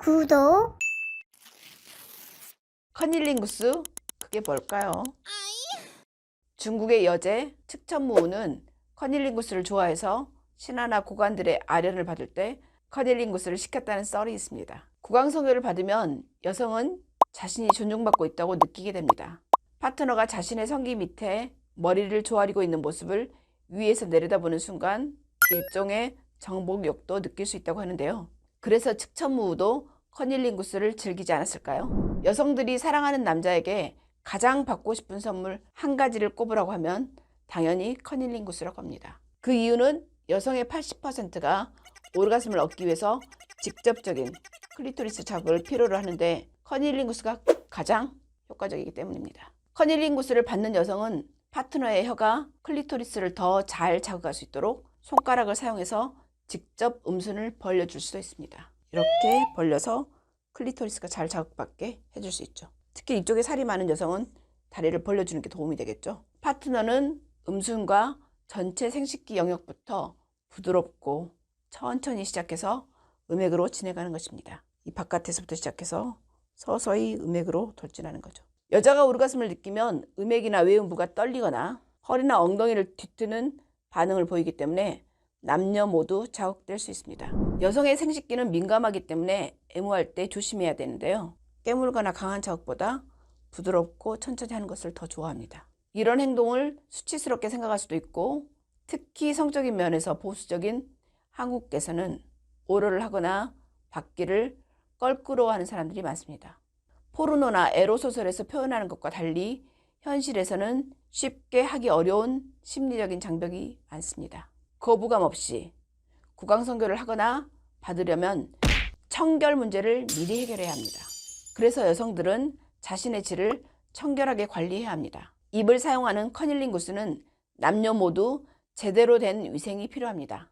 구독. 커닐링구스, 그게 뭘까요? 중국의 여제 측천무우는 커닐링구스를 좋아해서 신하나 고관들의 아련을 받을 때 커닐링구스를 시켰다는 썰이 있습니다. 국왕성교를 받으면 여성은 자신이 존중받고 있다고 느끼게 됩니다. 파트너가 자신의 성기 밑에 머리를 조아리고 있는 모습을 위에서 내려다보는 순간 일종의 정복욕도 느낄 수 있다고 하는데요. 그래서 측천무우도 커닐링구스를 즐기지 않았을까요? 여성들이 사랑하는 남자에게 가장 받고 싶은 선물 한 가지를 꼽으라고 하면 당연히 커닐링구스라고 합니다. 그 이유는 여성의 80%가 오르가즘을 얻기 위해서 직접적인 클리토리스 자극을 필요로 하는데 커닐링구스가 가장 효과적이기 때문입니다. 커닐링구스를 받는 여성은 파트너의 혀가 클리토리스를 더 잘 자극할 수 있도록 손가락을 사용해서 직접 음순을 벌려줄 수도 있습니다. 이렇게 벌려서 클리토리스가 잘 자극받게 해줄 수 있죠. 특히 이쪽에 살이 많은 여성은 다리를 벌려주는 게 도움이 되겠죠. 파트너는 음순과 전체 생식기 영역부터 부드럽고 천천히 시작해서 음액으로 진행하는 것입니다. 이 바깥에서부터 시작해서 서서히 음액으로 돌진하는 거죠. 여자가 오르가즘을 느끼면 음액이나 외음부가 떨리거나 허리나 엉덩이를 뒤트는 반응을 보이기 때문에 남녀 모두 자극될 수 있습니다. 여성의 생식기는 민감하기 때문에 애무할 때 조심해야 되는데요. 깨물거나 강한 자극보다 부드럽고 천천히 하는 것을 더 좋아합니다. 이런 행동을 수치스럽게 생각할 수도 있고 특히 성적인 면에서 보수적인 한국에서는 오럴을 하거나 받기를 껄끄러워하는 사람들이 많습니다. 포르노나 에로소설에서 표현하는 것과 달리 현실에서는 쉽게 하기 어려운 심리적인 장벽이 많습니다. 거부감 없이 국왕성교를 하거나 받으려면 청결 문제를 미리 해결해야 합니다. 그래서 여성들은 자신의 질을 청결하게 관리해야 합니다. 입을 사용하는 커닐링구스는 남녀 모두 제대로 된 위생이 필요합니다.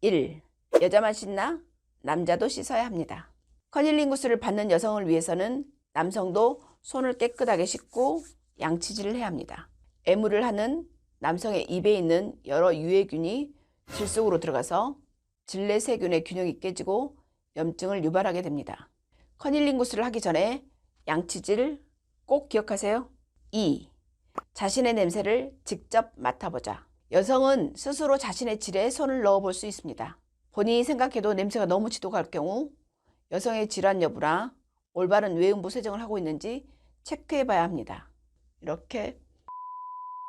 1. 여자만 씻나? 남자도 씻어야 합니다. 커닐링구스를 받는 여성을 위해서는 남성도 손을 깨끗하게 씻고 양치질을 해야 합니다. 애무를 하는 남성의 입에 있는 여러 유해균이 질 속으로 들어가서 질내 세균의 균형이 깨지고 염증을 유발하게 됩니다. 커닐링구스를 하기 전에 양치질 꼭 기억하세요. 2. 자신의 냄새를 직접 맡아보자. 여성은 스스로 자신의 질에 손을 넣어볼 수 있습니다. 본인이 생각해도 냄새가 너무 지독할 경우 여성의 질환 여부나 올바른 외음부 세정을 하고 있는지 체크해봐야 합니다. 이렇게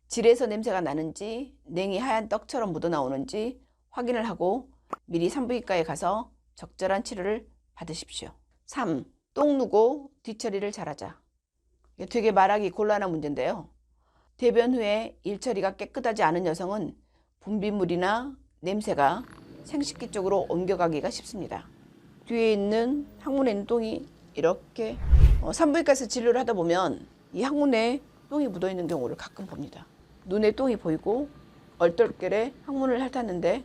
질에서 냄새가 나는지 냉이 하얀 떡처럼 묻어나오는지 확인을 하고 미리 산부인과에 가서 적절한 치료를 받으십시오. 3. 똥 누고 뒤처리를 잘하자. 이게 되게 말하기 곤란한 문제인데요. 대변 후에 일처리가 깨끗하지 않은 여성은 분비물이나 냄새가 생식기 쪽으로 옮겨가기가 쉽습니다. 뒤에 있는 항문에 있는 똥이 이렇게 산부인과에서 진료를 하다 보면 이 항문에 똥이 묻어있는 경우를 가끔 봅니다. 눈에 똥이 보이고 얼떨결에 항문을 핥았는데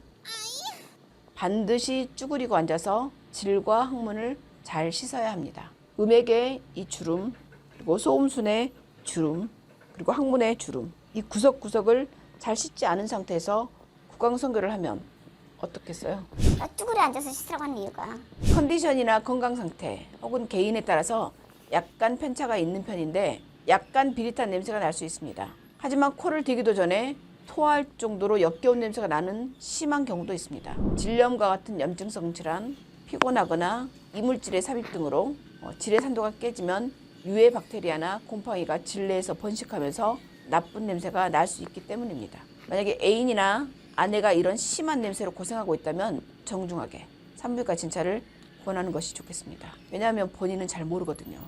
반드시 쭈그리고 앉아서 질과 항문을 잘 씻어야 합니다. 음액의 이 주름, 그리고 소음순의 주름, 그리고 항문의 주름, 이 구석구석을 잘 씻지 않은 상태에서 국왕성교를 하면 어떻겠어요? 쭈그려 앉아서 씻으라고 하는 이유가 컨디션이나 건강 상태 혹은 개인에 따라서 약간 편차가 있는 편인데 약간 비릿한 냄새가 날 수 있습니다. 하지만 코를 대기도 전에 토할 정도로 역겨운 냄새가 나는 심한 경우도 있습니다. 질염과 같은 염증성 질환, 피곤하거나 이물질의 삽입 등으로 질의 산도가 깨지면 유해 박테리아나 곰팡이가 질내에서 번식하면서 나쁜 냄새가 날 수 있기 때문입니다. 만약에 애인이나 아내가 이런 심한 냄새로 고생하고 있다면 정중하게 산부인과 진찰을 권하는 것이 좋겠습니다. 왜냐하면 본인은 잘 모르거든요.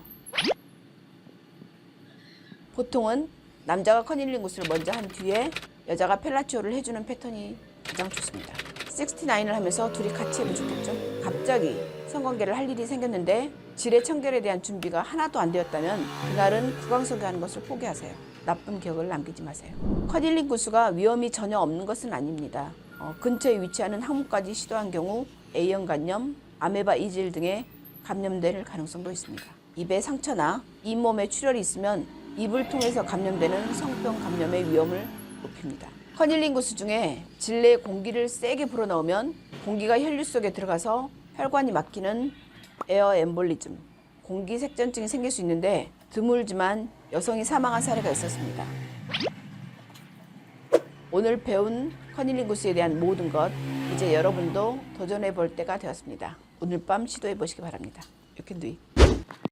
보통은 남자가 커닐링구스를 먼저 한 뒤에 여자가 펠라치오를 해주는 패턴이 가장 좋습니다. 69을 하면서 둘이 같이 해도 좋겠죠. 갑자기 성관계를 할 일이 생겼는데 질의 청결에 대한 준비가 하나도 안 되었다면 그날은 국왕성교하는 것을 포기하세요. 나쁜 기억을 남기지 마세요. 커닐링구스가 위험이 전혀 없는 것은 아닙니다. 근처에 위치하는 항문까지 시도한 경우 A형 간염, 아메바 이질 등의 감염될 가능성도 있습니다. 입에 상처나 잇몸에 출혈이 있으면 입을 통해서 감염되는 성병 감염의 위험을 높입니다. 커닐링구스 중에 질내 공기를 세게 불어넣으면 공기가 혈류 속에 들어가서 혈관이 막히는 에어 엠볼리즘, 공기색전증이 생길 수 있는데 드물지만 여성이 사망한 사례가 있었습니다. 오늘 배운 커닐링구스에 대한 모든 것, 이제 여러분도 도전해 볼 때가 되었습니다. 오늘 밤 시도해 보시기 바랍니다. You can do it.